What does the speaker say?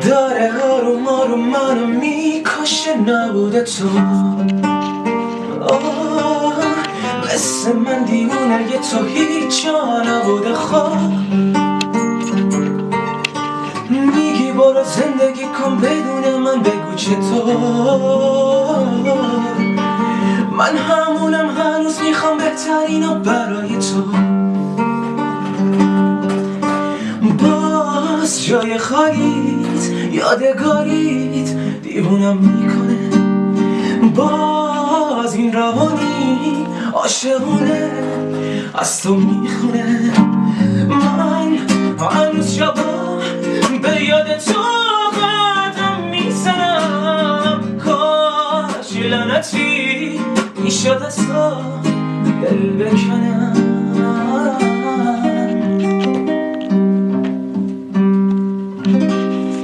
داره آروم آروم منو میکشه نبوده تو. مثل من دیونه تو هیچ جا نبوده. خواه میگی برو زندگی کن بدون من، بگو چطور. من همونم هنوز میخوام بهترینو برای تو. باز جای خالیت یادگاریت دیوونم میکنه. باز این روانی عاشقونه از تو میخونه. من هنوز شبا به یاد تو قدم میزنم. کاش لعنتی میشد از تو دل بکنم.